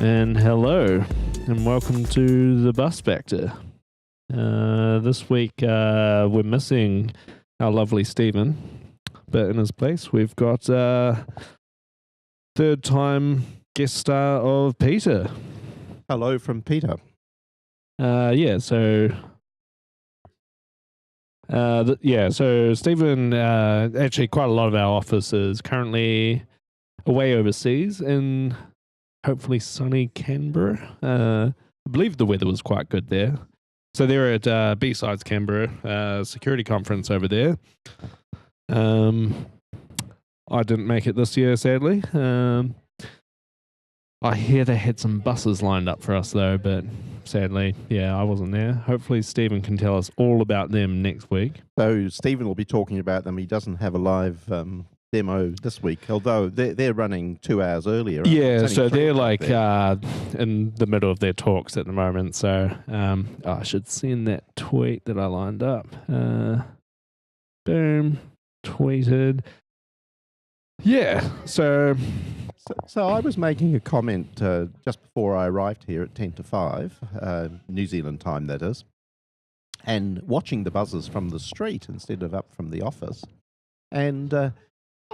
And hello, and welcome to the Bus Factor. This week we're missing our lovely Stephen, but in his place we've got third-time guest star of Peter. Hello from Peter. So Stephen, actually quite a lot of our office is currently away overseas in hopefully sunny Canberra. I believe the weather was quite good there. So they're at Bsides Canberra, security conference over there. I didn't make it this year, sadly. I hear they had some buses lined up for us though, but sadly, I wasn't there. Hopefully Stephen can tell us all about them next week. So Stephen will be talking about them. He doesn't have a live demo this week, although they're running 2 hours earlier. Yeah, so they're like in the middle of their talks at the moment. So I should send that tweet that I lined up. Boom, tweeted. Yeah, so I was making a comment just before I arrived here at 10 to 5, New Zealand time that is, and watching the buzzers from the street instead of up from the office. And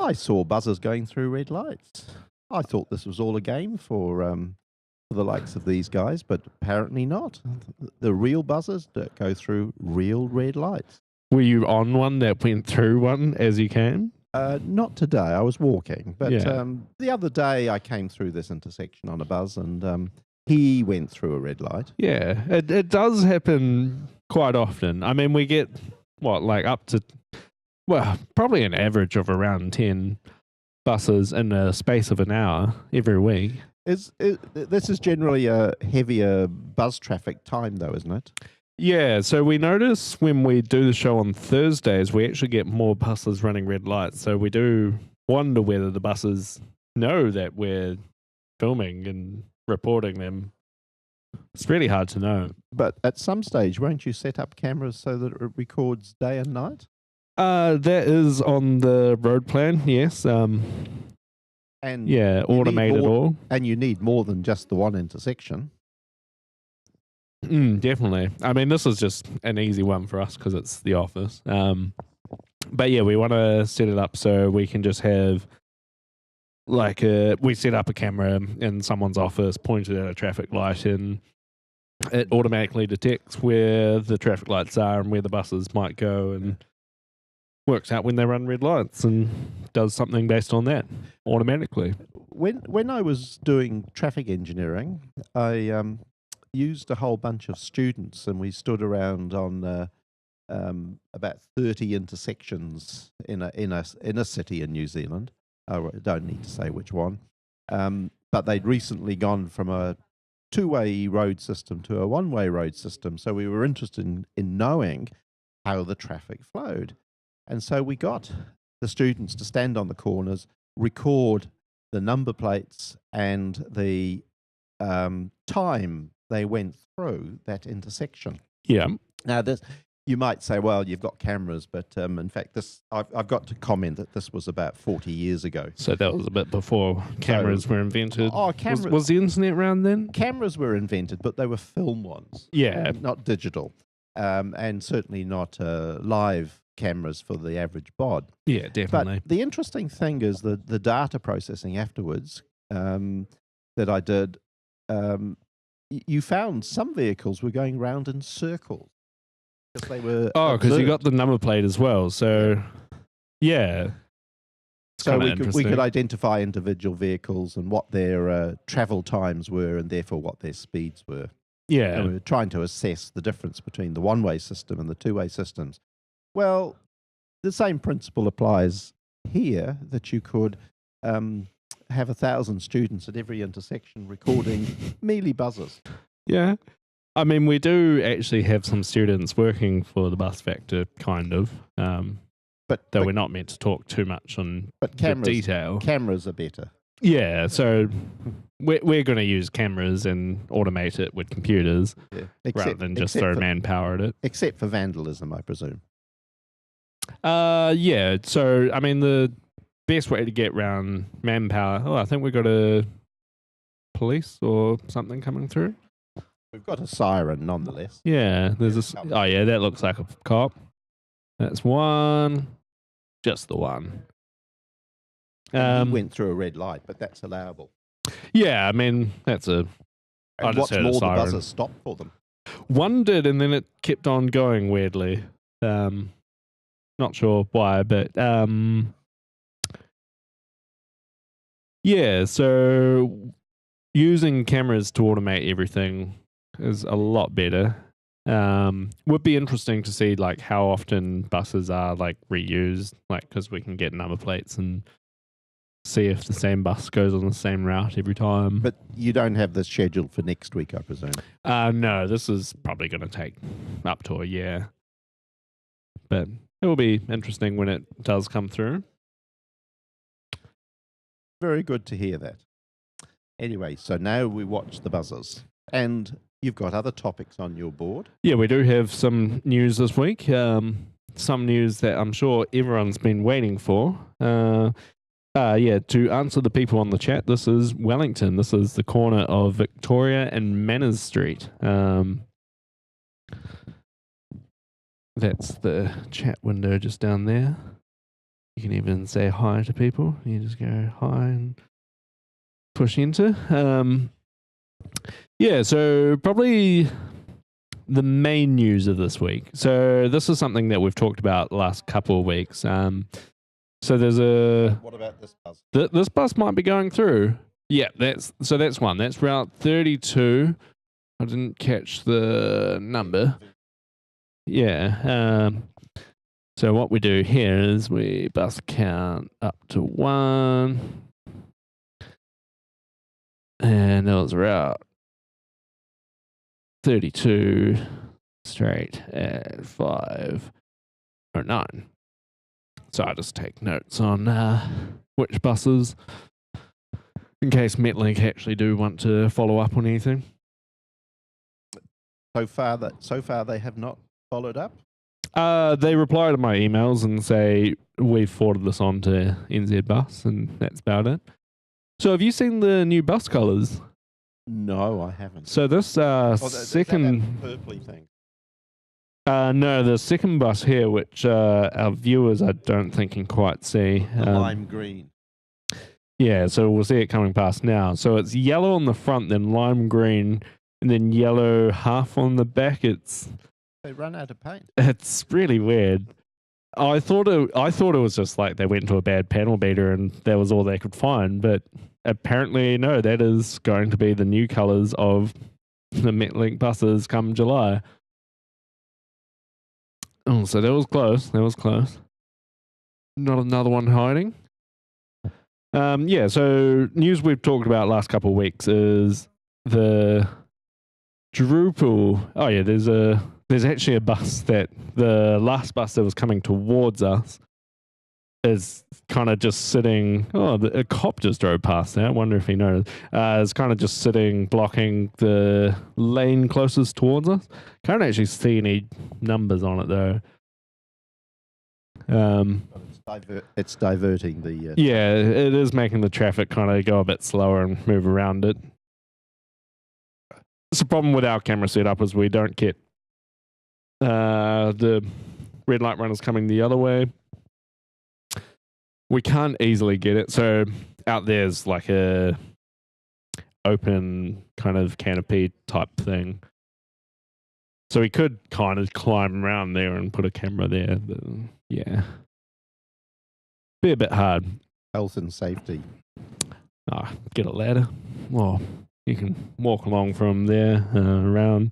I saw buzzers going through red lights. I thought this was all a game for the likes of these guys, but apparently not. The real buzzers that go through real red lights. Were you on one that went through one as you came? Not today. I was walking, but the other day I came through this intersection on a buzz, and he went through a red light. Yeah, it does happen quite often. I mean, we get up to probably an average of around 10 buses in a space of an hour every week. This is generally a heavier buzz traffic time, though, isn't it? Yeah, so we notice when we do the show on Thursdays, we actually get more buses running red lights. So we do wonder whether the buses know that we're filming and reporting them. It's really hard to know. But at some stage, won't you set up cameras so that it records day and night? That is on the road plan, yes. Automate it all. And you need more than just the one intersection. Definitely. I mean, this is just an easy one for us because it's the office. But yeah, we want to set it up so we can just have we set up a camera in someone's office pointed at a traffic light, and it automatically detects where the traffic lights are and where the buses might go, and works out when they run red lights and does something based on that automatically. When I was doing traffic engineering, I used a whole bunch of students, and we stood around on about 30 intersections in a city in New Zealand. I don't need to say which one, but they'd recently gone from a two-way road system to a one-way road system, so we were interested in knowing how the traffic flowed. And so we got the students to stand on the corners, record the number plates and the time they went through that intersection. Yeah. Now, you might say, well, you've got cameras, but in fact, I've got to comment that this was about 40 years ago. So that was a bit before cameras were invented. Was the internet around then? Cameras were invented, but they were film ones. Yeah. Not digital, and certainly not live cameras for the average bod. Yeah, definitely. But the interesting thing is the data processing afterwards that I did. You found some vehicles were going round in circles because they were because you got the number plate as well. So yeah. So we could identify individual vehicles and what their travel times were, and therefore what their speeds were. Yeah. And we were trying to assess the difference between the one-way system and the two-way systems. Well, the same principle applies here, that you could have 1,000 students at every intersection recording mealy buzzers. Yeah. I mean, we do actually have some students working for the Bus Factor, kind of. But we're not meant to talk too much on the detail. Cameras are better. Yeah, so we're going to use cameras and automate it with computers rather than just throw manpower at it. Except for vandalism, I presume. Yeah, so, I mean, the best way to get around manpower, I think we've got a police or something coming through. We've got a siren nonetheless. Yeah, there's Here it a. comes. Oh yeah, that looks like a cop. That's one. Just the one. And he went through a red light, but that's allowable. Yeah, I mean that's a. I And just what's heard a more, the siren. buzzer stopped for them. One did, and then it kept on going weirdly. Not sure why, but yeah. So using cameras to automate everything is a lot better. Would be interesting to see like how often buses are like reused, like because we can get number plates and see if the same bus goes on the same route every time. But you don't have this scheduled for next week, I presume. No, this is probably going to take up to a year, but it will be interesting when it does come through. Very good to hear that. Anyway, so now we watch the buzzers. And you've got other topics on your board. Yeah, we do have some news this week. Some news that I'm sure everyone's been waiting for. Yeah, to answer the people on the chat, this is Wellington. This is the corner of Victoria and Manners Street. That's the chat window just down there. You can even say hi to people. You just go hi and push enter. Yeah, so probably the main news of this week. So this is something that we've talked about the last couple of weeks. So there's a... What about this bus? This bus might be going through. Yeah, that's one. That's Route 32. I didn't catch the number. Yeah. So what we do here is we bus count up to 1. And that was Route 32 straight at 5:09. So I just take notes on which buses in case Metlink actually do want to follow up on anything. So far they have not followed up? They reply to my emails and say we've forwarded this on to NZ Bus, and that's about it. So have you seen the new bus colours? No, I haven't. So this second... That purpley thing. No, the second bus here, which our viewers I don't think can quite see. The lime green. Yeah, so we'll see it coming past now. So it's yellow on the front, then lime green, and then yellow half on the back. They run out of paint. It's really weird. I thought it was just like they went to a bad panel beater and that was all they could find, but apparently no, that is going to be the new colours of the Metlink buses come July. Oh, so that was close. That was close. Not another one hiding. Yeah, so news we've talked about last couple of weeks is the Drupal. Oh yeah, there's actually a bus that the last bus that was coming towards us is kind of just sitting. Oh, a cop just drove past there. I wonder if he knows. It's kind of just sitting, blocking the lane closest towards us. Can't actually see any numbers on it though. It's diverting the... Yeah, it is making the traffic kind of go a bit slower and move around it. It's a problem with our camera setup is we don't get the red light runners coming the other way. We can't easily get it. So out there's like a open kind of canopy type thing. So we could kind of climb around there and put a camera there. But yeah. Be a bit hard. Health and safety. Get a ladder. Well, you can walk along from there around.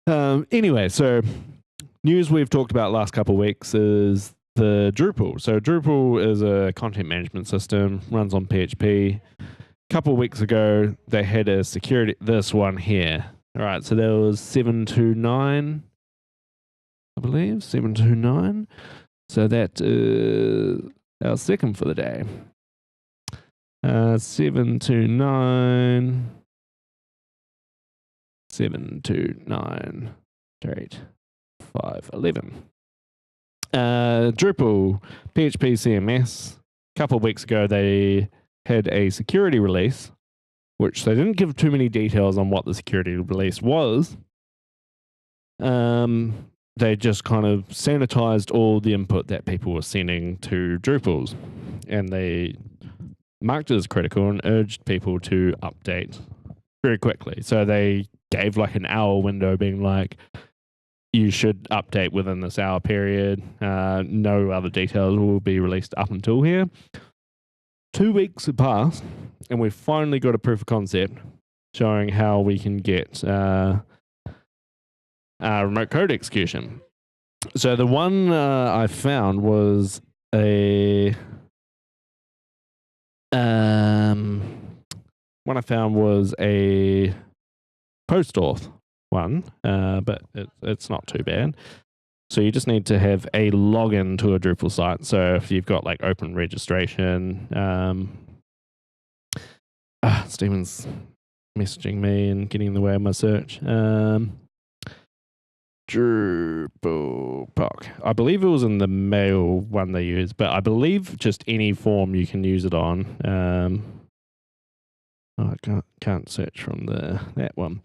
Anyway, so news we've talked about last couple of weeks is the Drupal. So Drupal is a content management system, runs on PHP. A couple of weeks ago, they had a security, this one here. All right, so there was 729, I believe, 729. So that is our second for the day. 729. 729 straight 511. Drupal PHP CMS. A couple of weeks ago, they had a security release which they didn't give too many details on what the security release was. They just kind of sanitized all the input that people were sending to Drupals, and they marked it as critical and urged people to update very quickly. So they gave like an hour window, being like, you should update within this hour period. No other details will be released up until here. 2 weeks have passed, and we've finally got a proof of concept showing how we can get remote code execution. So the one I found was a post-auth one, but it's not too bad. So you just need to have a login to a Drupal site. So if you've got like open registration, Stephen's messaging me and getting in the way of my search. Drupal POC. I believe it was in the mail one they used, but I believe just any form you can use it on. I can't search from that one.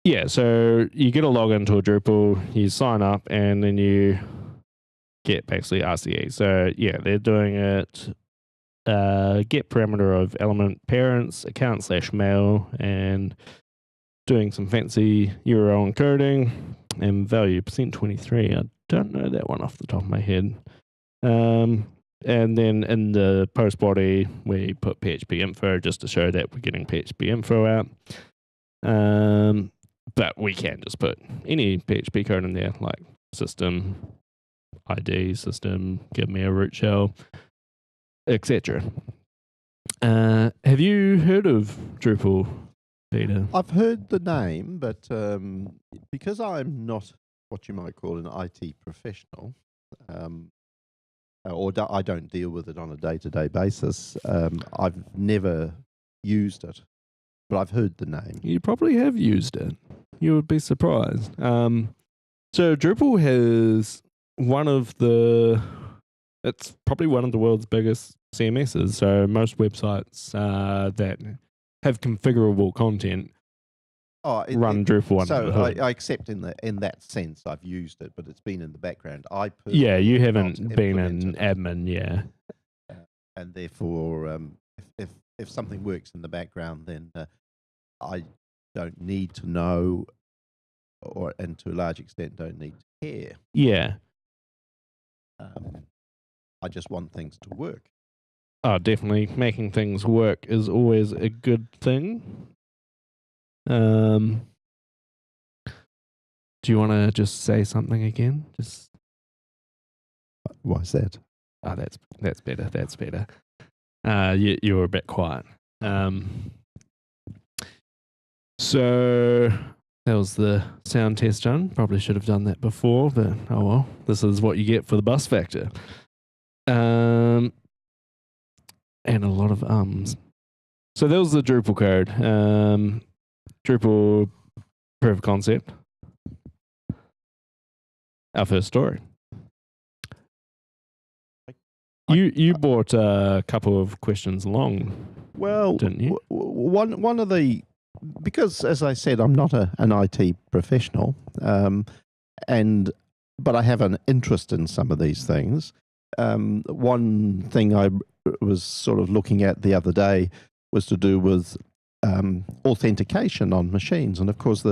Yeah, so you get a login to a Drupal, you sign up, and then you get basically RCE. So yeah, they're doing it. Get parameter of element parents, account/mail, and doing some fancy URL encoding and value %23. I don't know that one off the top of my head. And then in the post body, we put PHP info just to show that we're getting PHP info out. But we can just put any PHP code in there, like system ID, system, give me a root shell, etc. Have you heard of Drupal, Peter? I've heard the name, but because I'm not what you might call an IT professional, I don't deal with it on a day-to-day basis, I've never used it, but I've heard the name. You probably have used it. You would be surprised. So Drupal has it's probably one of the world's biggest CMSs. So most websites that have configurable content run Drupal under the hood. So I accept in that sense I've used it, but it's been in the background. Yeah, you haven't been an admin, yeah. And therefore, if something works in the background, then I don't need to know, and to a large extent don't need to care. Yeah. I just want things to work. Oh, definitely. Making things work is always a good thing. Do you want to just say something again? Why is that? Oh, that's better. That's better. You were a bit quiet. So that was the sound test done. Probably should have done that before, but oh well. This is what you get for the bus factor. And a lot of ums. So that was the Drupal code. Drupal proof of concept. Our first story. You brought a couple of questions along. Well, didn't you? One of the, because as I said, I'm not an IT professional, but I have an interest in some of these things. One thing I was sort of looking at the other day was to do with authentication on machines, and of course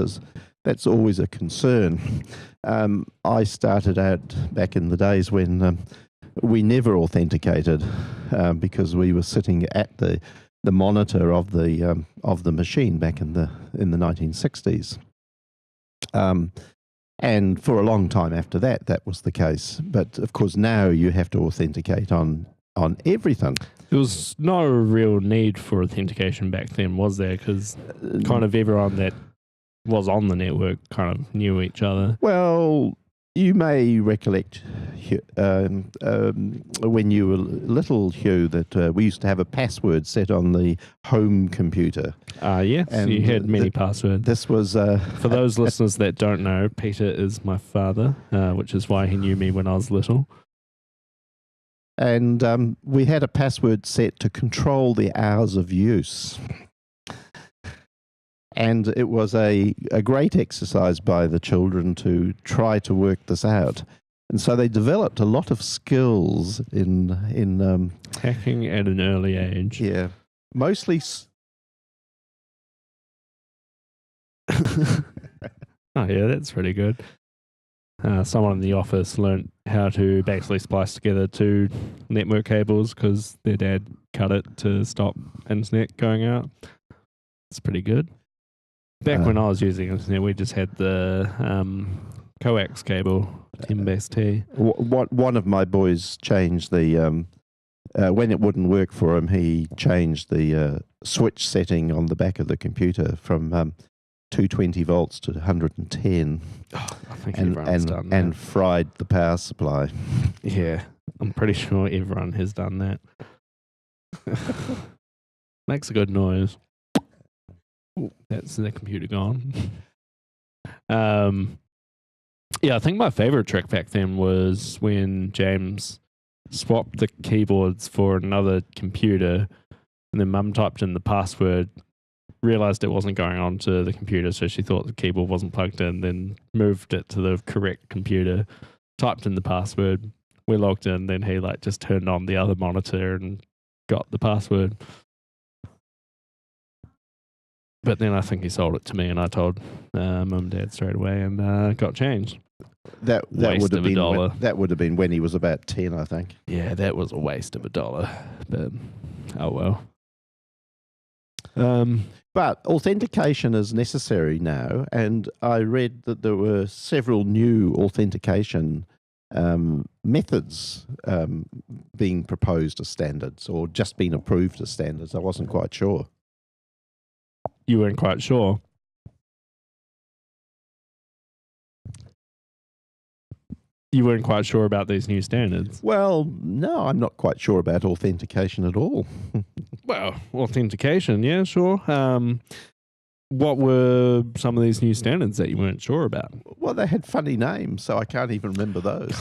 that's always a concern. I started out back in the days when we never authenticated because we were sitting at the monitor of the machine back in the 1960s. And for a long time after that was the case. But of course now you have to authenticate on everything. There was no real need for authentication back then, was there? Because kind of everyone that was on the network kind of knew each other. Well, you may recollect when you were little, Hugh, that we used to have a password set on the home computer. Yes, and you had many passwords. This was... For those listeners that don't know, Peter is my father, which is why he knew me when I was little. And we had a password set to control the hours of use. And it was a great exercise by the children to try to work this out. And so they developed a lot of skills in hacking at an early age. Yeah, mostly. Oh yeah, that's pretty good. Someone in the office learnt how to basically splice together two network cables because their dad cut it to stop internet going out. It's pretty good. Back when I was using internet, we just had the coax cable, MBST. One of my boys changed the when it wouldn't work for him, he changed the switch setting on the back of the computer from 220 volts to 110. I think everyone's done that. And fried the power supply. Yeah, I'm pretty sure everyone has done that. Makes a good noise. Ooh, that's the computer gone. Yeah, I think my favorite trick back then was when James swapped the keyboards for another computer, and then Mum typed in the password, realized it wasn't going on to the computer, so she thought the keyboard wasn't plugged in, then moved it to the correct computer, typed in the password, we logged in, then he just turned on the other monitor and got the password. But then I think he sold it to me, and I told Mum and Dad straight away, and got changed. That would have been $1. That would have been when he was about 10, I think. Yeah, that was a waste of $1, but oh well. But authentication is necessary now, and I read that there were several new authentication methods being proposed as standards, or just been approved as standards. I wasn't quite sure. You weren't quite sure? You weren't quite sure about these new standards? Well, no, I'm not quite sure about authentication at all. Well, authentication, yeah, sure. What were some of these new standards that you weren't sure about? Well, they had funny names, so I can't even remember those.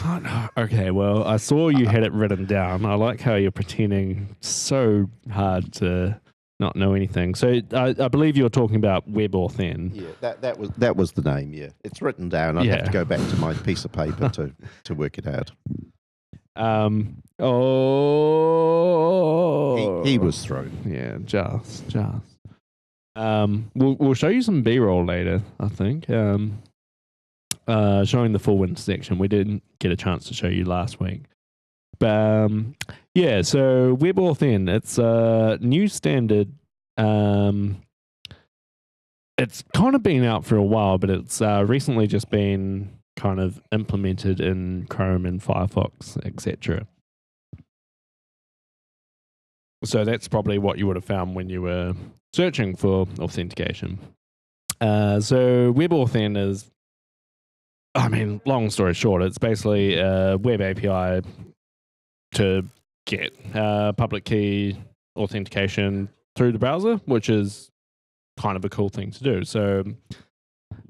Okay, well, I saw you had it written down. I like how you're pretending so hard to not know anything. So I believe you're talking about WebAuthn. Yeah, that was the name. Yeah, it's written down. I'd have to go back to my piece of paper to work it out. He was thrown. Yeah, just. We'll show you some B-roll later, I think. Showing the full winter section. We didn't get a chance to show you last week. But yeah, so WebAuthn, it's a new standard. It's kind of been out for a while, but it's recently just been kind of implemented in Chrome and Firefox, etc. So that's probably what you would have found when you were searching for authentication. So WebAuthn is, long story short, it's basically a web API to get public key authentication through the browser, which is kind of a cool thing to do. So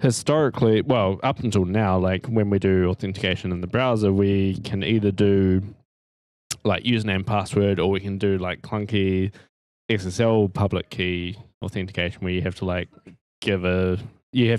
historically, well, up until now, when we do authentication in the browser, we can either do username, password, or we can do clunky SSL public key authentication where you have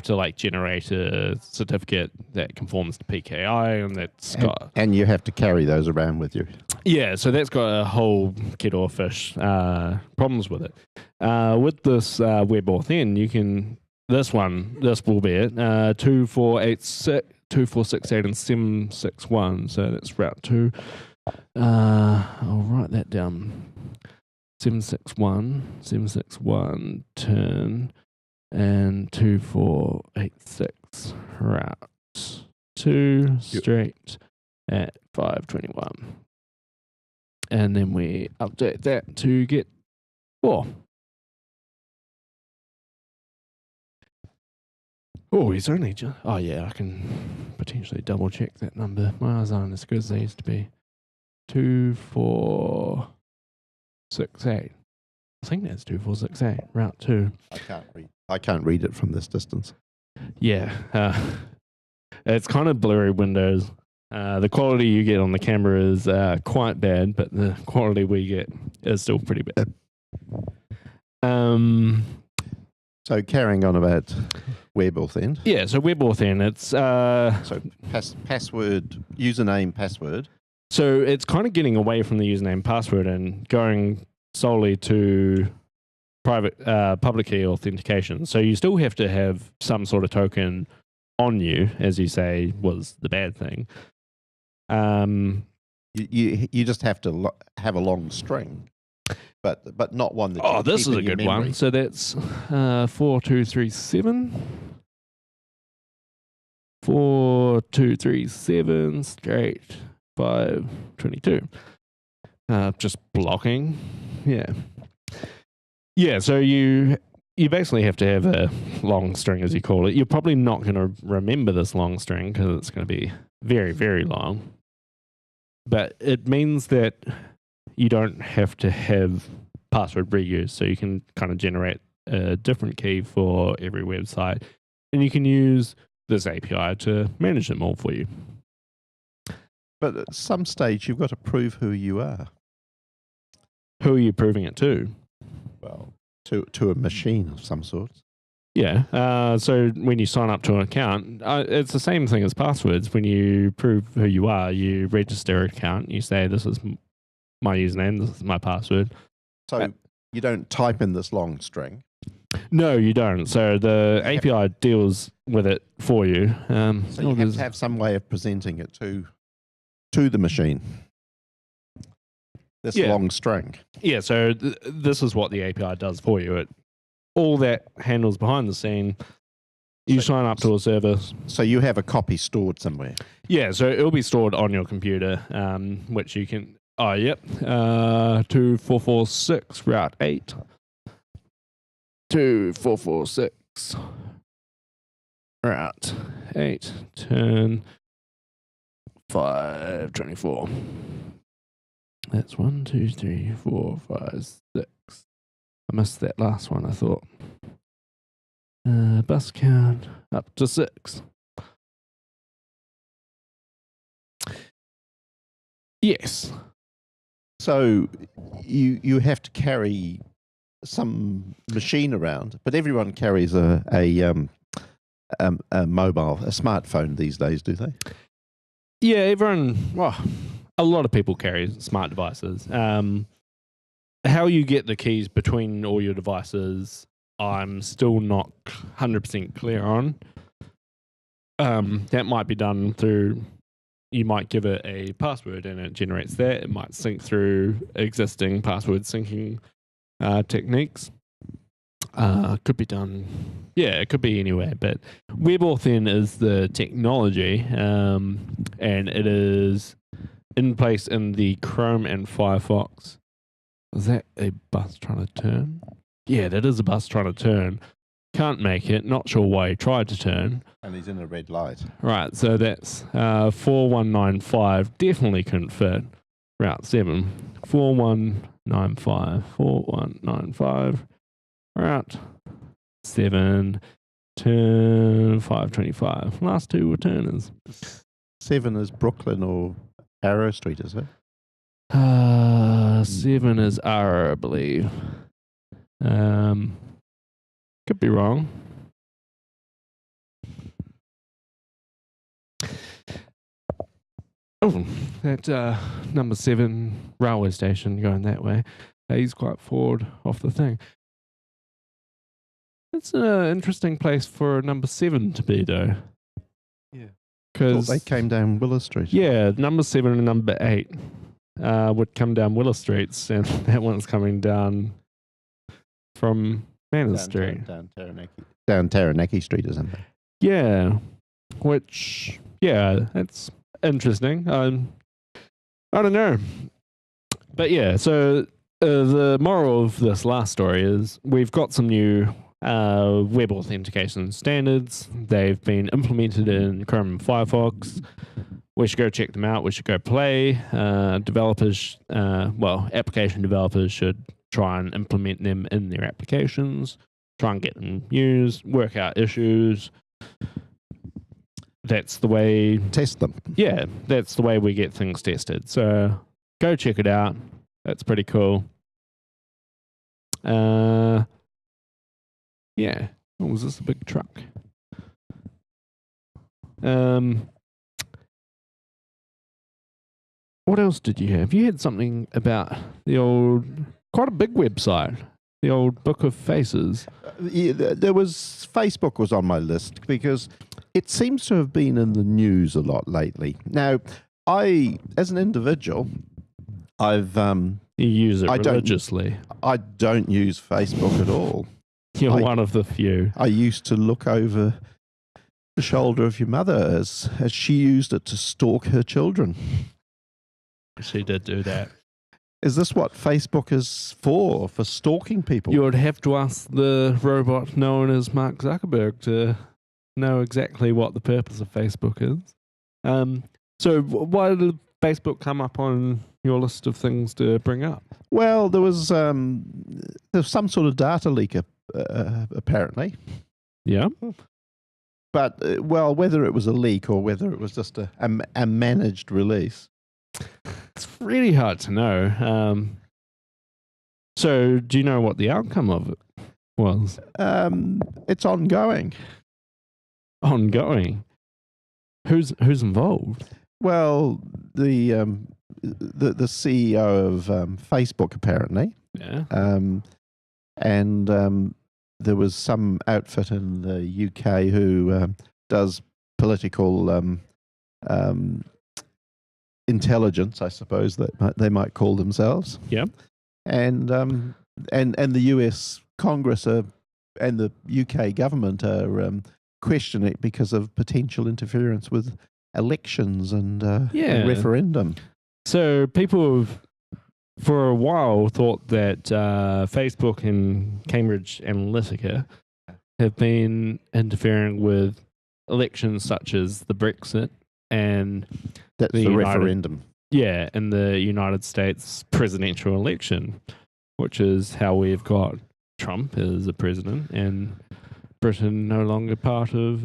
to generate a certificate that conforms to PKI, and that's got... And you have to carry those around with you. Yeah, so that's got a whole kettle of fish problems with it. With this WebAuthn, you can... This will be it, 2468 and 761, so that's route 2. I'll write that down. 761, turn, and 2486 route 2 straight at 521. And then we update that to get 4. Oh, he's only just... Oh, yeah, I can potentially double check that number. My eyes aren't as good as they used to be. 2468. I think that's 2468, route 2. I can't read it from this distance. Yeah. It's kind of blurry windows. The quality you get on the camera is quite bad, but the quality we get is still pretty bad. So carrying on about WebAuthn. Yeah, so WebAuthn, it's So password, username, password. so it's kind of getting away from the username password and going solely to private public key authentication. So you still have to have some sort of token on you, as you say, was the bad thing. You just have to have a long string, but not one that. Oh, you this keep is in a your good memory. one. So that's 4237. 4237 straight 522. Just blocking. Yeah. Yeah, so you basically have to have a long string, as you call it. You're probably not going to remember this long string because it's going to be very, very long. But it means that you don't have to have password reuse. So you can kind of generate a different key for every website. And you can use this API to manage them all for you. But at some stage, you've got to prove who you are. Who are you proving it to? Well, to a machine of some sort. Yeah. So when you sign up to an account, it's the same thing as passwords. When you prove who you are, you register an account. You say, this is my username, this is my password. So you don't type in this long string. No, you don't. So the API deals with it for you. So you have to have some way of presenting it to the machine. This long string. Yeah, so this is what the API does for you. All that handles behind the scene. You sign up to a service. So you have a copy stored somewhere. Yeah, so it'll be stored on your computer, which you can... Oh, yep. 2446 Route 8. 2446 Route 8. Turn 524. That's 1, 2, 3, 4, 5, 6. I missed that last one, I thought. Bus count up to 6. Yes. So you have to carry some machine around, but everyone carries a mobile, a smartphone these days, do they? Yeah, everyone. Well, a lot of people carry smart devices. How you get the keys between all your devices, I'm still not 100% clear on. That might be done through, you might give it a password and it generates that. It might sync through existing password syncing techniques. Could be done, yeah, it could be anywhere, but WebAuthn is the technology, and it is in place in the Chrome and Firefox. Is that a bus trying to turn? Yeah, that is a bus trying to turn. Can't make it, not sure why he tried to turn. And he's in a red light. Right, so that's 4195, definitely couldn't fit. Route 7, 4195, 4195. Route 7, turn 525. Last two were turners. 7 is Brooklyn or Arrow Street, is it? 7 is R, I believe. Could be wrong. Oh, that number 7 railway station going that way. He's quite forward off the thing. It's an interesting place for number 7 to be, though. Yeah. Because they came down Willow Street. Yeah, number 7 and number 8 would come down Willow Streets, and that one's coming down from Manor Street. Down Taranaki Street or something. Yeah, which, yeah, that's interesting. I don't know. But yeah, so the moral of this last story is we've got some new web authentication standards. They've been implemented in Chrome and Firefox. We should go check them out. We should go play. Developers, application developers should try and implement them in their applications, try and get them used, work out issues. that's the way. Test them. Yeah, that's the way we get things tested. So go check it out. That's pretty cool. Yeah. Oh, was this a big truck? What else did you have? You had something about the old, quite a big website, the old Book of Faces. There was Facebook was on my list because it seems to have been in the news a lot lately. Now, as an individual, you use it I religiously. I don't use Facebook at all. You're one of the few. I used to look over the shoulder of your mother as she used it to stalk her children. She did do that. Is this what Facebook is for stalking people? You would have to ask the robot known as Mark Zuckerberg to know exactly what the purpose of Facebook is. So why did Facebook come up on your list of things to bring up? Well, there was some sort of data leak, apparently. Yeah. But, whether it was a leak or whether it was just a managed release. It's really hard to know. So do you know what the outcome of it was? It's ongoing. Ongoing? Who's involved? Well, the CEO of Facebook, apparently. Yeah. And there was some outfit in the UK who does political intelligence, I suppose that they might call themselves. Yeah. And the US Congress and the UK government are questioning it because of potential interference with elections and referendum. So people have, for a while, thought that Facebook and Cambridge Analytica have been interfering with elections such as the Brexit and that's the referendum. Yeah, in the United States presidential election, which is how we've got Trump as a president and Britain no longer part of.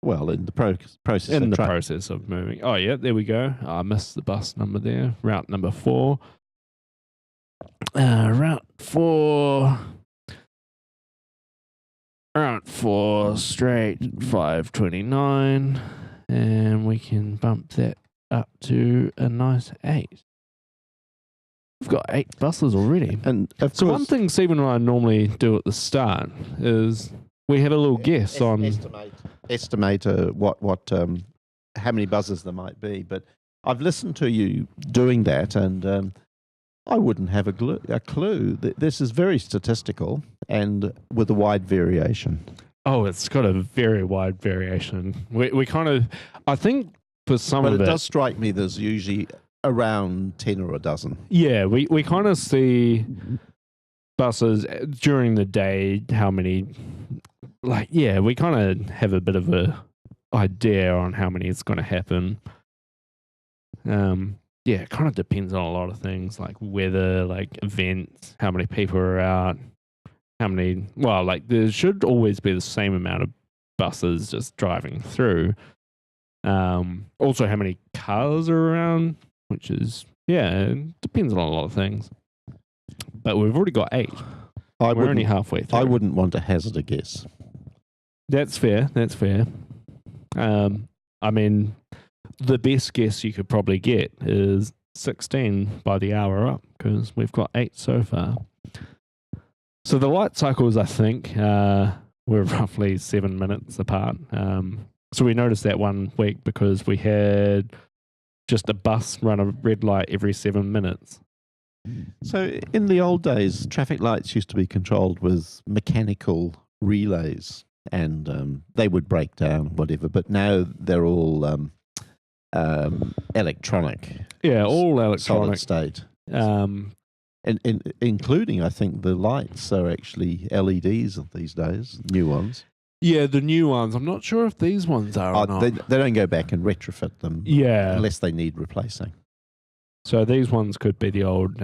Well, in the process. In the process of moving. Oh, yeah, there we go. I missed the bus number there. Route number 4. Route 4. Route 4 straight 529. And we can bump that up to a nice 8. We've got 8 buses already. And of so course, one thing Stephen and I normally do at the start is we have a little guess on estimate what how many buzzers there might be. But I've listened to you doing that, and I wouldn't have a clue. This is very statistical and with a wide variation. Oh, it's got a very wide variation. We kind of, I think for some of it... But it does strike me there's usually around 10 or a dozen. Yeah, we kind of see buses during the day, how many... we kind of have a bit of a idea on how many is going to happen. It kind of depends on a lot of things like weather, like events, how many people are out. How many? Well, there should always be the same amount of buses just driving through. Also, how many cars are around, which is, it depends on a lot of things. But we've already got 8. We're only halfway through. I wouldn't want to hazard a guess. That's fair. I mean, the best guess you could probably get is 16 by the hour up because we've got 8 so far. So the light cycles, I think, were roughly 7 minutes apart. So we noticed that one week because we had just a bus run a red light every 7 minutes. So in the old days, traffic lights used to be controlled with mechanical relays and they would break down, whatever. But now they're all electronic. Yeah, all electronic. Solid state. And including, I think, the lights are actually LEDs these days, new ones. Yeah, the new ones. I'm not sure if these ones are or not. They don't go back and retrofit them unless they need replacing. So these ones could be the old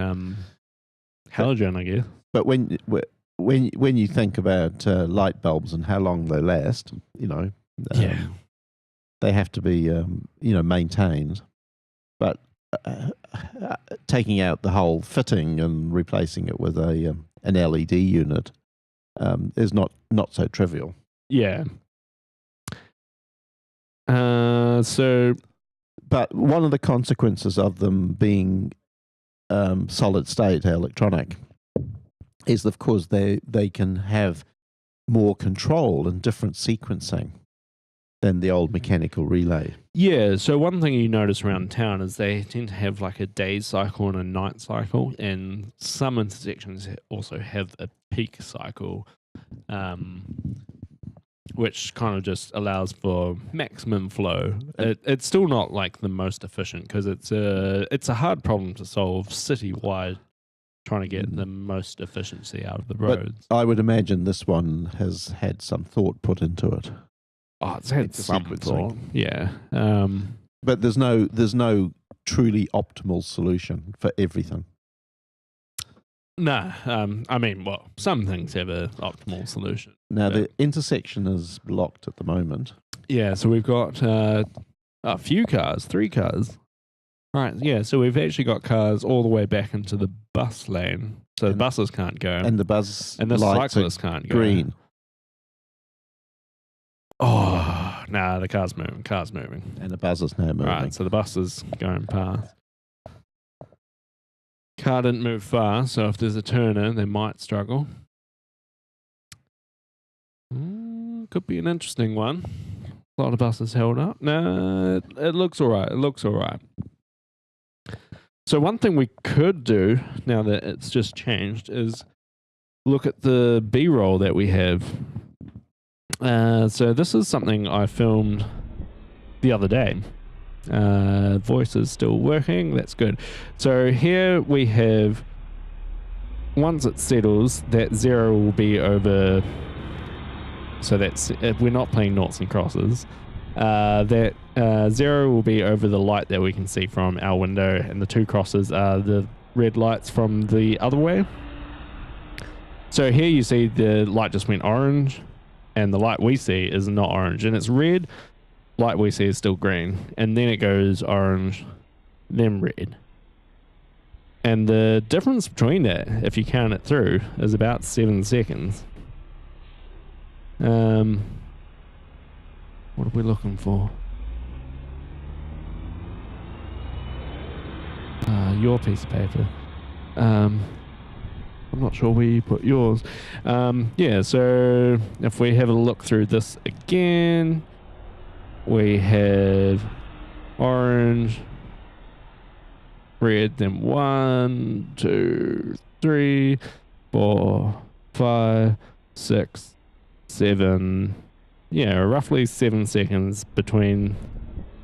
halogen, I guess. But when you think about light bulbs and how long they last, they have to be maintained. But taking out the whole fitting and replacing it with an LED unit is not so trivial. Yeah. But one of the consequences of them being solid state electronic is, of course, they can have more control and different sequencing than the old mechanical relay. Yeah, so one thing you notice around town is they tend to have like a day cycle and a night cycle, and some intersections also have a peak cycle, which kind of just allows for maximum flow. It's still not like the most efficient because it's a hard problem to solve citywide, trying to get the most efficiency out of the roads. But I would imagine this one has had some thought put into it. Oh, it's had some thought. Yeah. But there's no truly optimal solution for everything. No, I mean, well, some things have an optimal solution. Now, the intersection is blocked at the moment. Yeah, so we've got a few cars, 3 cars. Right, yeah, so we've actually got cars all the way back into the bus lane, so the buses can't go. And the bus and the lights cyclists can't go. Green. Oh, nah, the car's moving. And the bus is now moving. Right, so the bus is going past. Car didn't move far, so if there's a turner, they might struggle. Could be an interesting one. A lot of buses held up. No, it looks all right. So one thing we could do, now that it's just changed, is look at the B-roll that we have. So this is something I filmed the other day. Voice is still working. That's good. So here we have, once it settles, that 0 will be over. So that's, if we're not playing noughts and crosses, that 0 will be over the light that we can see from our window, and the 2 crosses are the red lights from the other way. So here you see the light just went orange, and the light we see is not orange, and it's red. Light we see is still green, and then it goes orange, then red. And the difference between that, if you count it through, is about 7 seconds. What are we looking for? Your piece of paper. I'm not sure where you put yours. Yeah, so if we have a look through this again, we have orange, red, then 1, 2, 3, 4, 5, 6, 7. Yeah, roughly 7 seconds between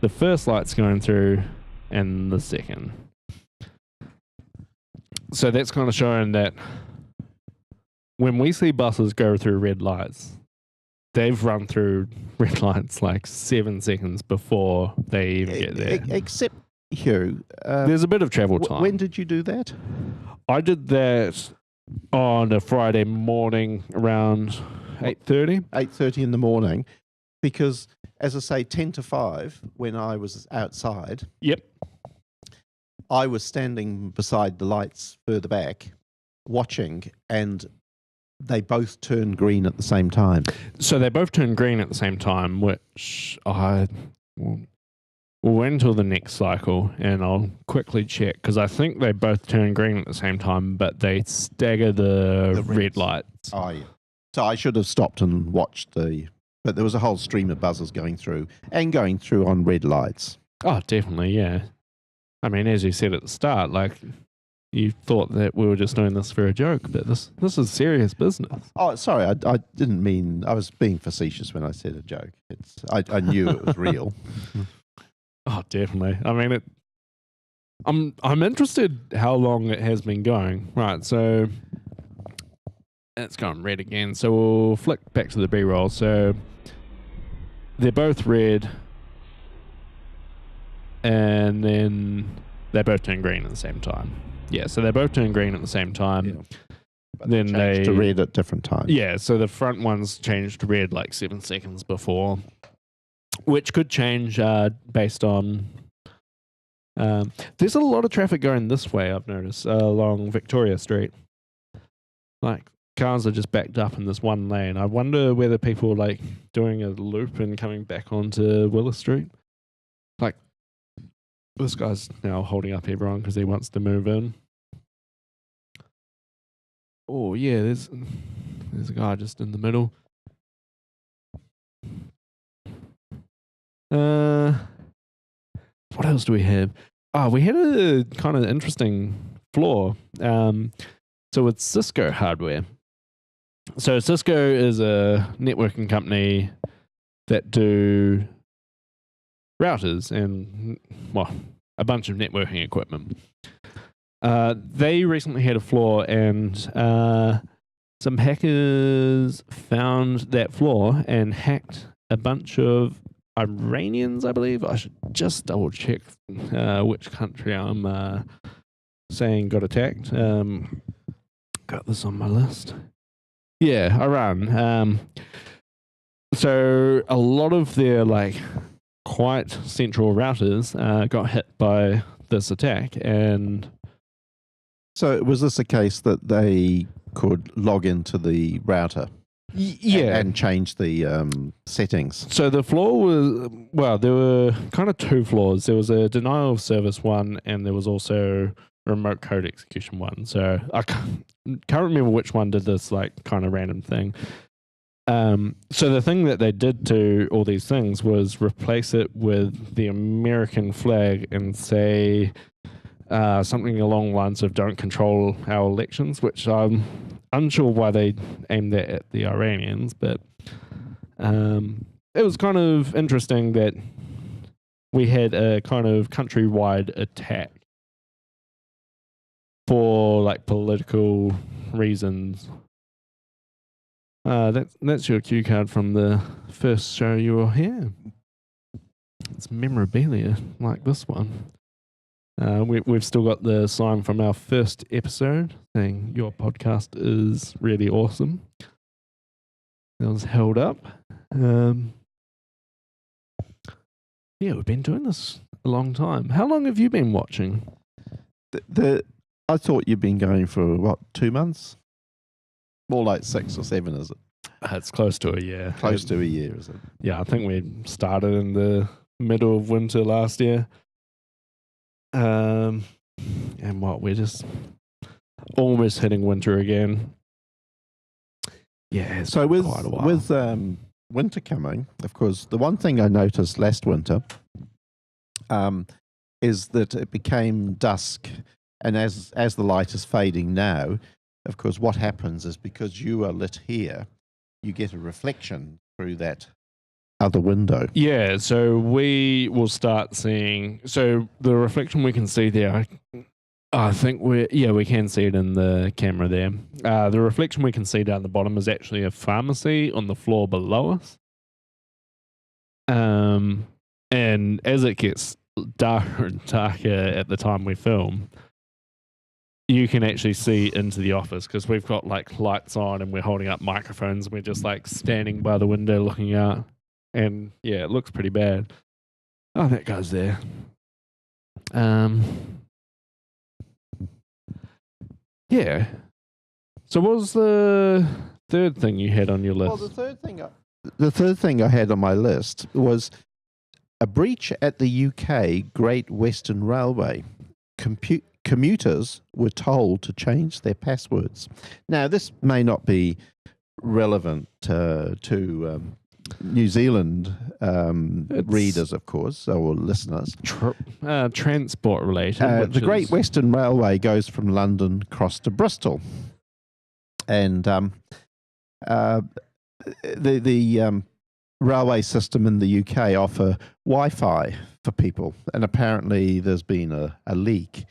the first lights going through and the second. So that's kind of showing that when we see buses go through red lights, they've run through red lights like 7 seconds before they even get there. Except, Hugh, there's a bit of travel time. When did you do that? I did that on a Friday morning around 8:30. 8:30 in the morning, because, as I say, 10 to 5, when I was outside, Yep. I was standing beside the lights further back, watching, and they both turned green at the same time. So they both turned green at the same time, which I will wait until the next cycle and I'll quickly check, because I think they both turn green at the same time, but they stagger the red lights. Oh, yeah. So I should have stopped and watched but there was a whole stream of buzzers going through on red lights. Oh, definitely, yeah. I mean, as you said at the start, like, you thought that we were just doing this for a joke, but this is serious business. Oh, sorry, I didn't mean, I was being facetious when I said a joke. I knew it was real. Oh, definitely. I mean, I'm interested how long it has been going. Right, so it's gone red again. So we'll flick back to the B-roll. So they're both red, and then they both turn green at the same time. Yeah, so they both turn green at the same time. Yeah. But then they changed to red at different times. Yeah, so the front ones changed to red like 7 seconds before. which could change based on. There's a lot of traffic going this way, I've noticed, along Victoria Street. Like, cars are just backed up in this one lane. I wonder whether people are like doing a loop and coming back onto Willis Street. Like, this guy's now holding up everyone because he wants to move in. Oh yeah, there's a guy just in the middle. What else do we have? Oh, we had a kind of interesting flaw. So it's Cisco hardware. So Cisco is a networking company that do routers and, well, a bunch of networking equipment. They recently had a flaw, and some hackers found that flaw and hacked a bunch of Iranians, I believe. I should just double check which country I'm saying got attacked. Got this on my list. Yeah, Iran. So a lot of their like quite central routers got hit by this attack, and so was this a case that they could log into the router? Yeah, and change the settings. So the flaw was, well, there were kind of two flaws. There was a denial of service one, and there was also a remote code execution one. So I can't remember which one did this like kind of random thing. So the thing that they did to all these things was replace it with the American flag and say something along the lines of "Don't control our elections," which I'm unsure why they aimed that at the Iranians, but it was kind of interesting that we had a kind of countrywide attack for like political reasons. That's your cue card from the first show you were here. It's memorabilia like this one. We've still got the sign from our first episode saying your podcast is really awesome. That was held up. Yeah, we've been doing this a long time. How long have you been watching? I thought you'd been going for, what, 2 months? More like 6 or 7, is it? It's close to a year. Close to a year, is it? Yeah, I think we started in the middle of winter last year. And we're just almost hitting winter again. Yeah, so with quite a while. With winter coming, of course, the one thing I noticed last winter is that it became dusk, and as the light is fading now, of course, what happens is because you are lit here, you get a reflection through that other window. Yeah, so we will start seeing. So the reflection we can see there, I think we can see it in the camera there. The reflection we can see down the bottom is actually a pharmacy on the floor below us. And as it gets darker and darker at the time we film, you can actually see into the office because we've got like lights on and we're holding up microphones and we're just like standing by the window looking out. And yeah, it looks pretty bad. Oh, that guy's there. Yeah. So what was the third thing you had on your list? Well, the third thing I had on my list was a breach at the UK Great Western Railway. Commuters were told to change their passwords. Now, this may not be relevant to New Zealand readers, of course, or listeners. Transport related. The Great Western Railway goes from London across to Bristol. And the railway system in the UK offer Wi-Fi for people. And apparently there's been a leak.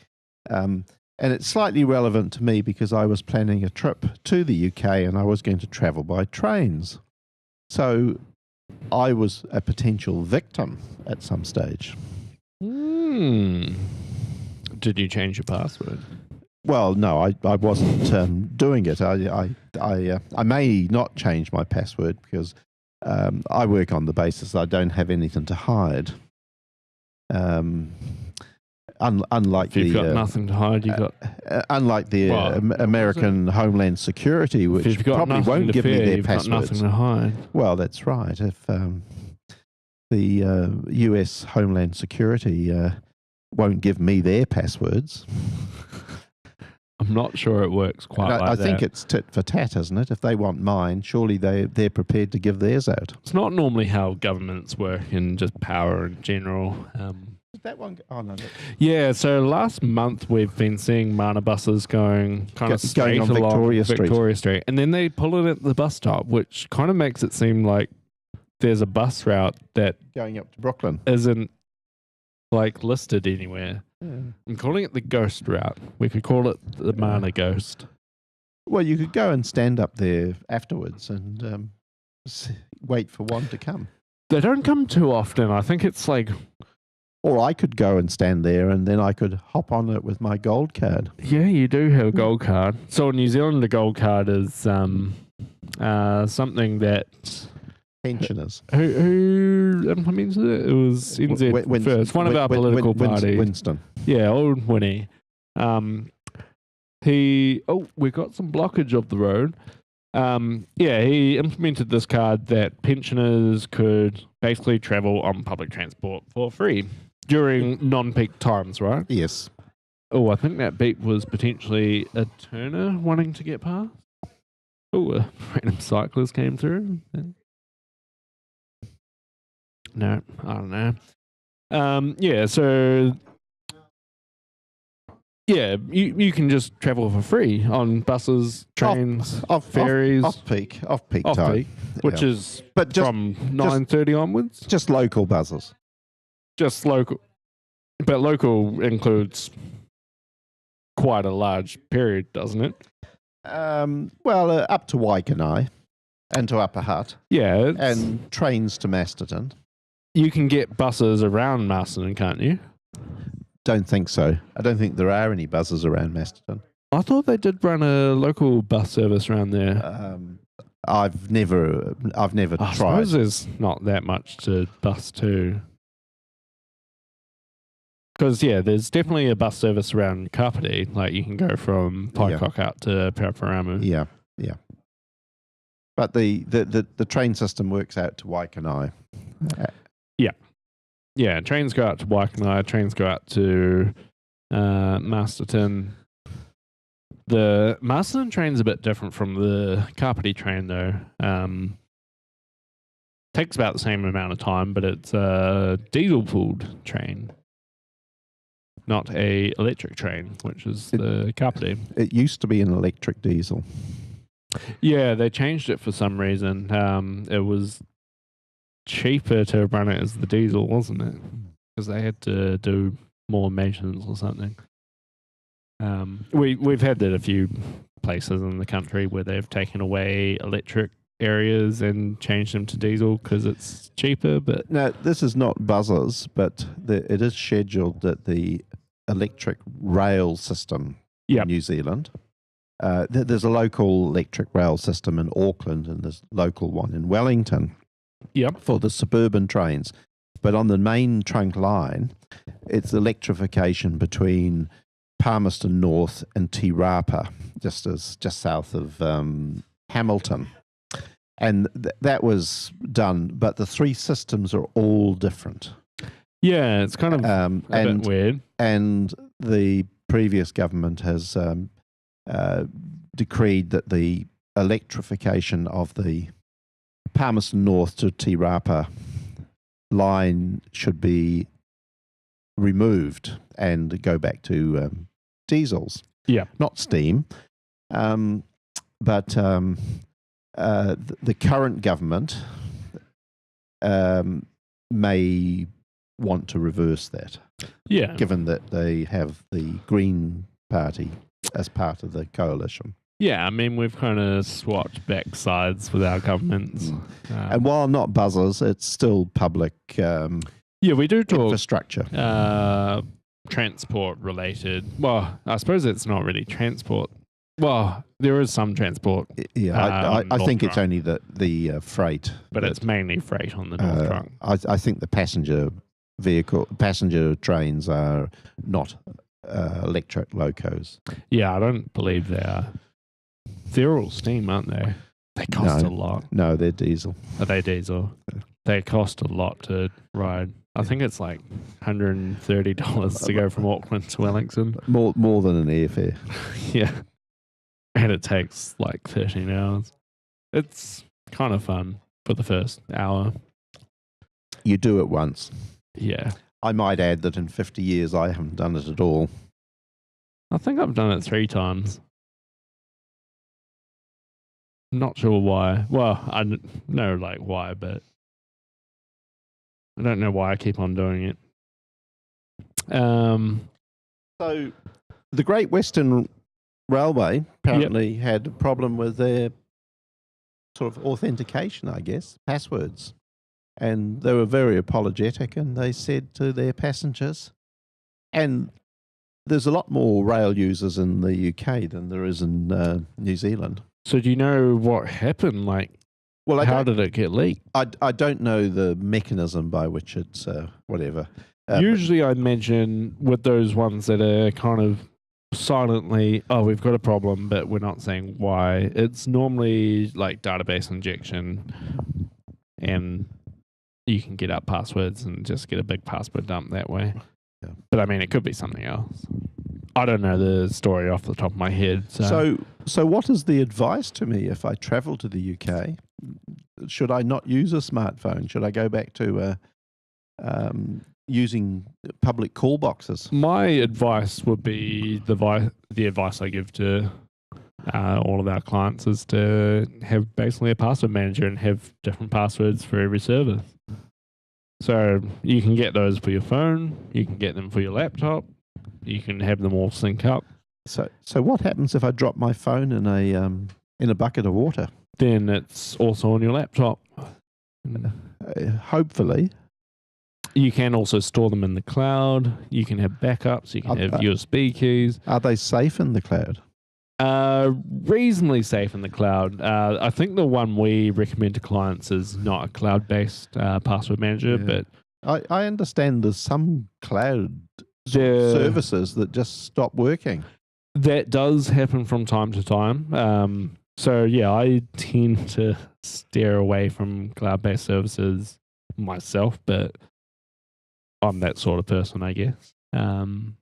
And it's slightly relevant to me because I was planning a trip to the UK and I was going to travel by trains. So I was a potential victim at some stage. Did you change your password? Well, no, I wasn't doing it. I may not change my password because I work on the basis I don't have anything to hide. Unlike If you've the got nothing to hide, you've got. unlike the American Homeland Security, If which you've got probably nothing won't to give me fear, their you've got passwords. nothing to hide. Well, that's right. If the U.S. Homeland Security won't give me their passwords, I'm not sure it works quite and like I that. think it's tit for tat, isn't it? If they want mine, surely they're prepared to give theirs out. It's not normally how governments work in just power in general. Did that one? Oh no. Yeah, so last month we've been seeing mana buses going kind of straight on along Victoria Street, and then they pull it at the bus stop, which kind of makes it seem like there's a bus route that Going up to Brooklyn. isn't like listed anywhere. Yeah. I'm calling it the ghost route. We could call it the mana ghost. Well, you could go and stand up there afterwards and wait for one to come. They don't come too often. I think it's like, Or I could go and stand there and then I could hop on it with my gold card. yeah, you do have a gold card. So in New Zealand, the gold card is something that Pensioners. who implemented it? It was NZ first. One of our political parties. Winston. Yeah, old Winnie. We got some blockage of the road. He implemented this card that pensioners could basically travel on public transport for free during non-peak times, right? Yes. Oh, I think that beep was potentially a turner wanting to get past. Oh, a random cyclist came through. No, I don't know. You can just travel for free on buses, trains, ferries. Off-peak time. Which is but just, from 9:30 onwards. Just local buses. Just local. But local includes quite a large period, doesn't it? Up to Waikanae and to Upper Hutt. Yeah. And trains to Masterton. You can get buses around Masterton, can't you? Don't think so. I don't think there are any buses around Masterton. I thought they did run a local bus service around there. I've never tried. I suppose there's not that much to bus to. Because, there's definitely a bus service around Kapiti. Like, you can go from Paikok out to Paraparaumu. Yeah. But the train system works out to Waikanae. Yeah, trains go out to Waikanae, trains go out to Masterton. The Masterton train's a bit different from the Kapiti train, though. Takes about the same amount of time, but it's a diesel-pulled train, not a electric train, which is the Kapiti. It used to be an electric diesel. Yeah, they changed it for some reason. It was cheaper to run it as the diesel, wasn't it? Because they had to do more maintenance or something. We've had that a few places in the country where they've taken away electric areas and changed them to diesel because it's cheaper. But now this is not buses, but it is scheduled that the electric rail system in New Zealand. There's a local electric rail system in Auckland and there's a local one in Wellington. For the suburban trains. But on the main trunk line, it's electrification between Palmerston North and Te Rapa, just south of Hamilton. And that was done, but the three systems are all different. Yeah, it's kind of a bit weird. And the previous government has decreed that the electrification of the Palmerston North to Te Rapa line should be removed and go back to diesels. Yeah. Not steam. But the current government may want to reverse that. Yeah. Given that they have the Green Party as part of the coalition. Yeah, I mean, we've kind of swapped back sides with our governments. And while not buzzers, it's still public we do talk infrastructure. Transport related. Well, I suppose it's not really transport. Well, there is some transport, I think it's Trunk. only the freight, but it's mainly freight on the North Trunk. I think the passenger trains are not electric locos. Yeah, I don't believe they are. They're all steam, aren't they? They cost a lot. No, they're diesel. Are they diesel? They cost a lot to ride. I think it's like $130 to go from Auckland to Wellington. More than an airfare. Yeah. And it takes like 13 hours. It's kind of fun for the first hour. You do it once. Yeah. I might add that in 50 years, I haven't done it at all. I think I've done it 3 times. Not sure why. Well, I know like why, but I don't know why I keep on doing it. So the Great Western Railway apparently had a problem with their sort of authentication, I guess, passwords. And they were very apologetic, and they said to their passengers, and there's a lot more rail users in the UK than there is in New Zealand. So do you know what happened? Like, well, how did it get leaked? I don't know the mechanism by which it's whatever. Usually I imagine with those ones that are kind of silently, oh, we've got a problem, but we're not saying why. It's normally like database injection, and you can get up passwords and just get a big password dump that way. Yeah. But I mean, it could be something else. I don't know the story off the top of my head. So what is the advice to me if I travel to the UK? Should I not use a smartphone? Should I go back to using public call boxes? My advice would be the advice I give to all of our clients is to have basically a password manager and have different passwords for every service. So you can get those for your phone, you can get them for your laptop, you can have them all sync up. So what happens if I drop my phone in a bucket of water? Then it's also on your laptop. Hopefully. You can also store them in the cloud. You can have backups. You can have USB keys. Are they safe in the cloud? Reasonably safe in the cloud. I think the one we recommend to clients is not a cloud-based password manager, but I understand there's some cloud services that just stop working. That does happen from time to time. So yeah, I tend to steer away from cloud-based services myself, but I'm that sort of person, I guess. It's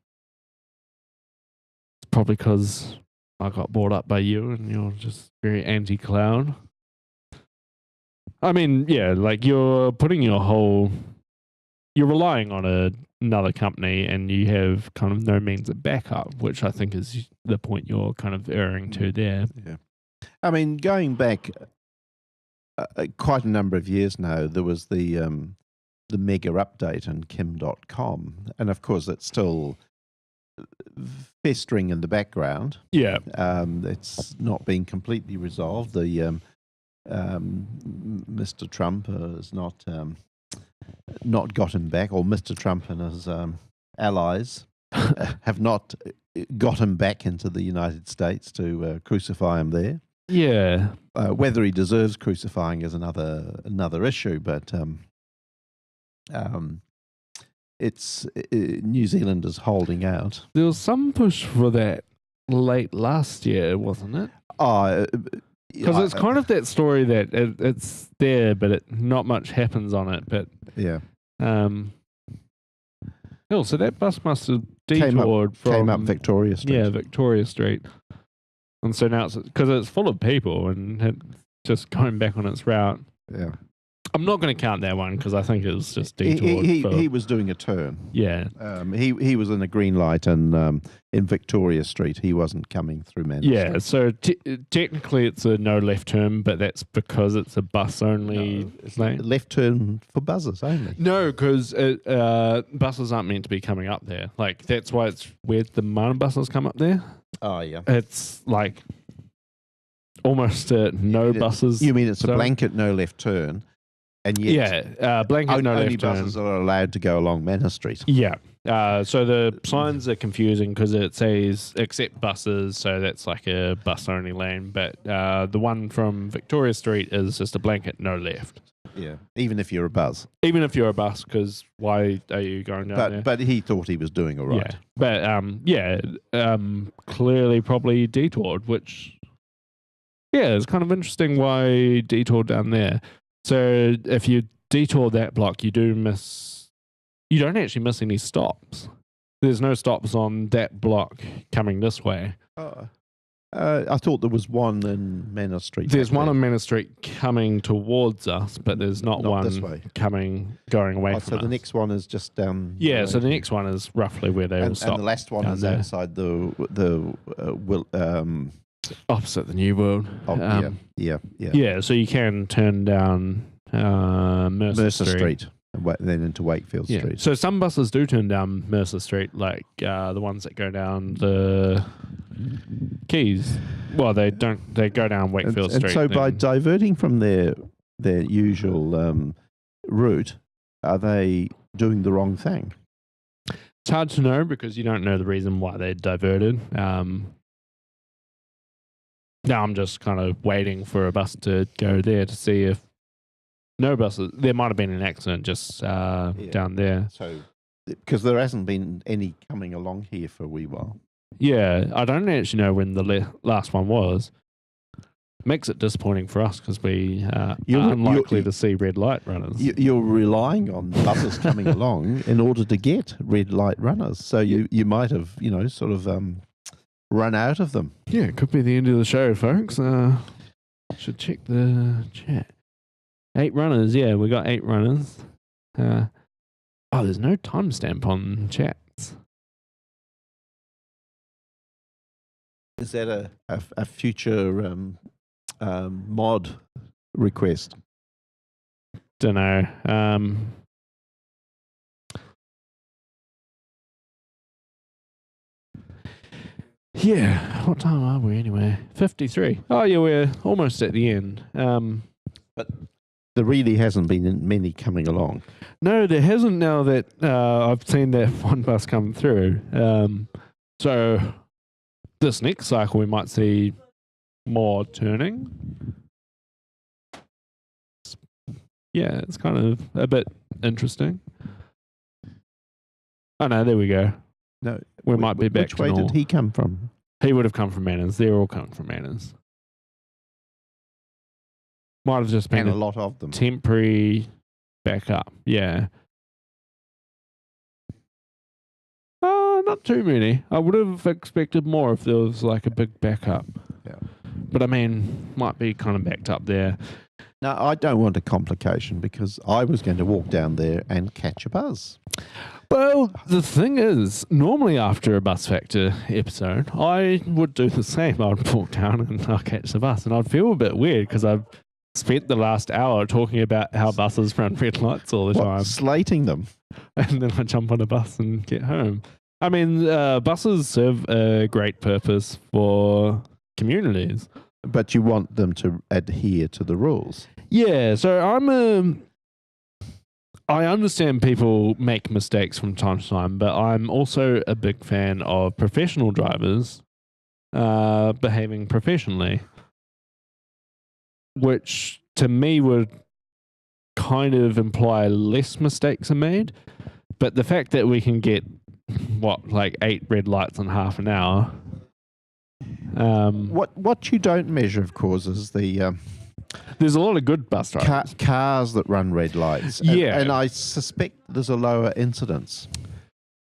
probably because I got brought up by you and you're just very anti-cloud. I mean, yeah, like you're relying on another company and you have kind of no means of backup, which I think is the point you're kind of erring to there. Yeah. I mean, going back quite a number of years now, there was the mega update in Kim.com, and of course it's still festering in the background. Yeah. It's not been completely resolved. The Mr. Trump has not got him back, or Mr. Trump and his allies have not got him back into the United States to crucify him there. Yeah. Whether he deserves crucifying is another issue, but it's New Zealand is holding out. There was some push for that late last year, wasn't it? Because it's kind of that story that it's there, but not much happens on it. But yeah. So that bus must have detoured came up Victoria Street. Yeah, Victoria Street. And so now because it's full of people and it's just going back on its route. Yeah. I'm not going to count that one because I think it was just detoured. He was doing a turn. Yeah. He was in a green light in Victoria Street. He wasn't coming through Manchester. Yeah, so technically it's a no left turn, but that's because it's a bus only lane. Left turn for buses only. No, because buses aren't meant to be coming up there. Like that's why it's weird the Mana buses come up there. Oh yeah. It's like almost no buses. You mean it's a blanket no left turn? And yet, blanket no only left turn. buses are allowed to go along Manor Street. Yeah. So the signs are confusing because it says accept buses, so that's like a bus only lane. But the one from Victoria Street is just a blanket no left. Yeah, even if you're a bus. Even if you're a bus, because why are you going down there? But he thought he was doing all right. Yeah. But clearly probably detoured, which it's kind of interesting why detoured down there. So if you detour that block, you don't actually miss any stops. There's no stops on that block coming this way. I thought there was one in Manor Street. There's one on Manor Street coming towards us, but there's not one this way. going away from us. So the next one is just down. Yeah, so the next one is roughly where they will stop. And the last one is outside the opposite the New World. Yeah. So you can turn down Mercer Street. And then into Wakefield Street. So some buses do turn down Mercer Street, like the ones that go down the Quays. Well, they don't. They go down Wakefield Street. And so by diverting from their usual route, are they doing the wrong thing? It's hard to know because you don't know the reason why they diverted. Now I'm just kind of waiting for a bus to go there to see if no buses. There might have been an accident just down there. So, because there hasn't been any coming along here for a wee while. Yeah, I don't actually know when the last one was. Makes it disappointing for us because we are unlikely to see red light runners. You're relying on buses coming along in order to get red light runners. So you might have, sort of run out of them. Yeah, it could be the end of the show, folks. Should check the chat. 8 runners, yeah, we got 8 runners. There's no timestamp on chats. Is that a future mod request? Don't know. Yeah, what time are we anyway? 53. Oh yeah, we're almost at the end. But there really hasn't been many coming along. No, there hasn't now that I've seen that one bus come through. So this next cycle we might see more turning. Yeah, it's kind of a bit interesting. Oh no, there we go. No, we might be back Which way did he come from? He would have come from Manners. They're all coming from Manners. Might have just been a lot of them. Temporary backup. Yeah. Not too many. I would have expected more if there was like a big backup. Yeah. But I mean, might be kind of backed up there. No, I don't want a complication because I was going to walk down there and catch a buzz. Well, the thing is, normally after a Bus Factor episode, I would do the same. I'd walk down and I'd catch the bus. And I'd feel a bit weird because I've spent the last hour talking about how buses run red lights all the time. Slating them. And then I jump on a bus and get home. I mean, buses serve a great purpose for communities. But you want them to adhere to the rules. Yeah, so I understand people make mistakes from time to time, but I'm also a big fan of professional drivers behaving professionally, which to me would kind of imply less mistakes are made. But the fact that we can get, 8 red lights in half an hour. What you don't measure, of course, is the... there's a lot of good bus drivers. Cars that run red lights. And I suspect there's a lower incidence.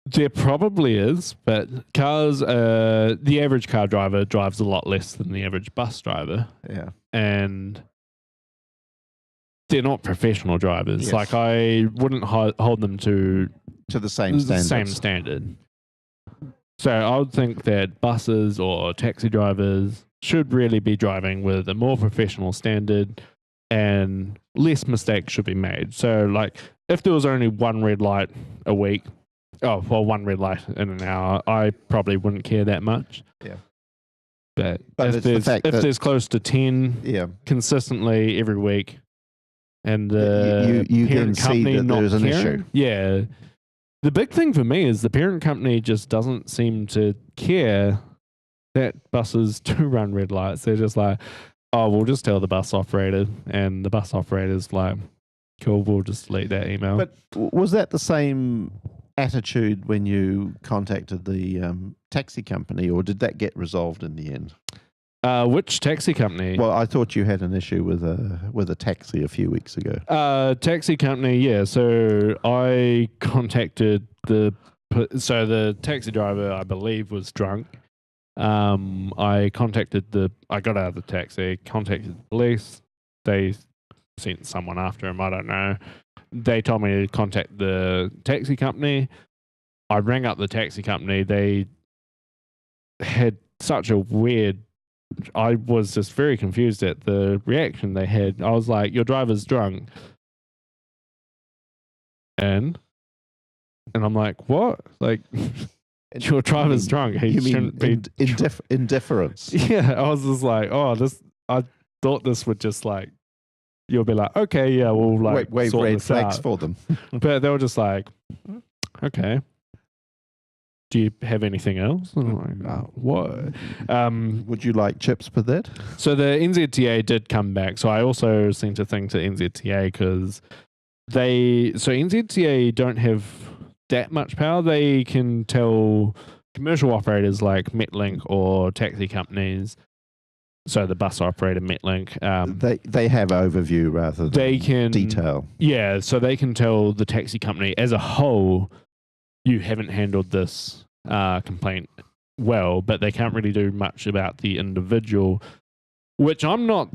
There probably is, but cars, the average car driver drives a lot less than the average bus driver. Yeah. And they're not professional drivers. Yes. Like, I wouldn't hold them to the same standard. So I would think that buses or taxi drivers should really be driving with a more professional standard and less mistakes should be made. So, like, if there was only one red light a week, one red light in an hour, I probably wouldn't care that much. Yeah. But if there's close to 10 consistently every week, and the you then parent see company that not there's an caring. issue. Yeah. The big thing for me is the parent company just doesn't seem to care that buses do run red lights. They're just like, oh, we'll just tell the bus operator, and the bus operator's like, cool, we'll just delete that email. But was that the same attitude when you contacted the taxi company, or did that get resolved in the end? Which taxi company? Well, I thought you had an issue with a taxi a few weeks ago. Taxi company, yeah. So I contacted the taxi driver, I believe, was drunk. I got out of the taxi, contacted the police. They sent someone after him, I don't know. They told me to contact the taxi company. I rang up the taxi company. They had such a weird... I was just very confused at the reaction they had. I was like, your driver's drunk. And I'm like, what? Like, your driver's drunk. He You mean shouldn't be... indifference? Yeah, I was just like, I thought this would just like, you'll be like, okay, yeah, we'll like wave sort red this flags out. for them. But they were just like, okay. Do you have anything else? And I'm like, oh, what? Would you like chips for that? So the NZTA did come back. So I also sent a thing to NZTA because NZTA don't have that much power. They can tell commercial operators like Metlink or taxi companies. So the bus operator Metlink, they have overview rather than detail. Yeah, so they can tell the taxi company as a whole, you haven't handled this complaint well, but they can't really do much about the individual, which I'm not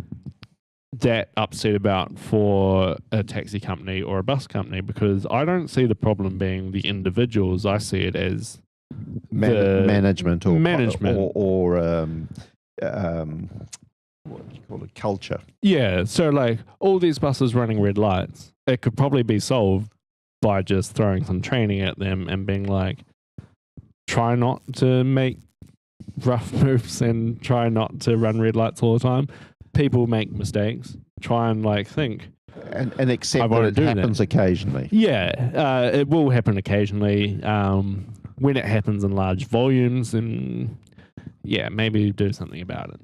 that upset about for a taxi company or a bus company, because I don't see the problem being the individuals. I see it as management or what do you call it, culture. Yeah, so like all these buses running red lights, it could probably be solved by just throwing some training at them and being like, try not to make rough moves and try not to run red lights all the time. People make mistakes. Try and like think. And accept that it happens occasionally. Yeah, it will happen occasionally. When it happens in large volumes, then yeah, maybe do something about it.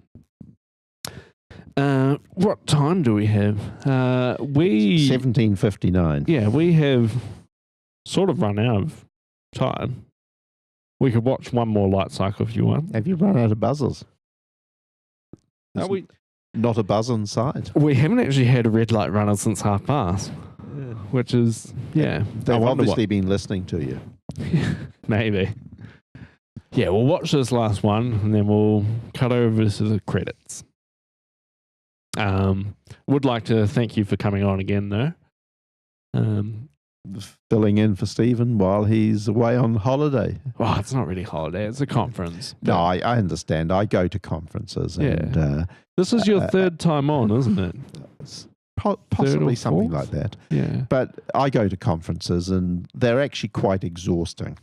What time do we have? 17:59. Yeah, we have sort of run out of time. We could watch one more light cycle if you want. Have you run out of buzzers? We not a buzz on site. We haven't actually had a red light runner since 5:30, which is they've obviously been listening to you. Maybe. Yeah, we'll watch this last one and then we'll cut over to the credits. Would like to thank you for coming on again, though. Filling in for Stephen while he's away on holiday. Well, it's not really holiday; it's a conference. No, I understand. I go to conferences, and this is your third time on, isn't it? Possibly something like that. Yeah. But I go to conferences, and they're actually quite exhausting.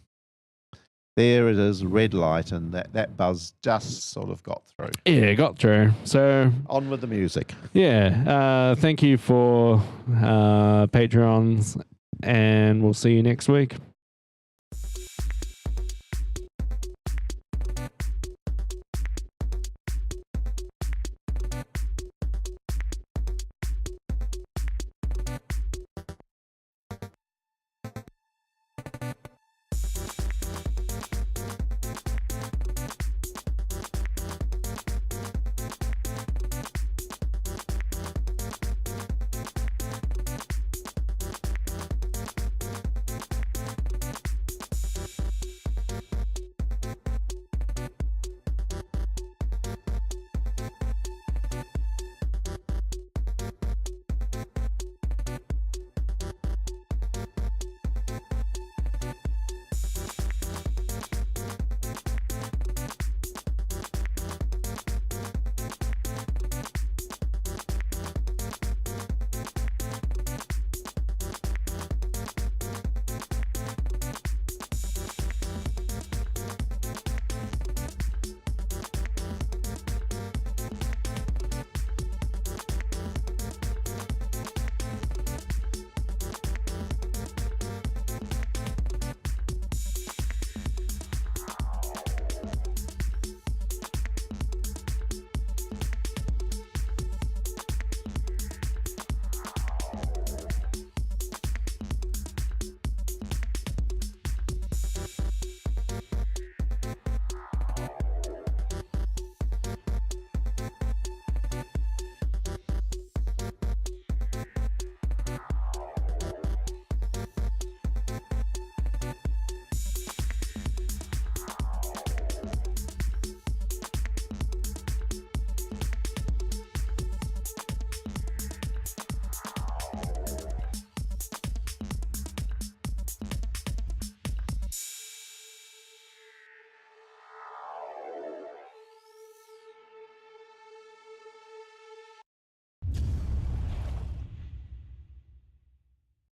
There it is, red light, and that buzz just sort of got through. Yeah, got through. So on with the music. Yeah. Thank you for Patreons, and we'll see you next week.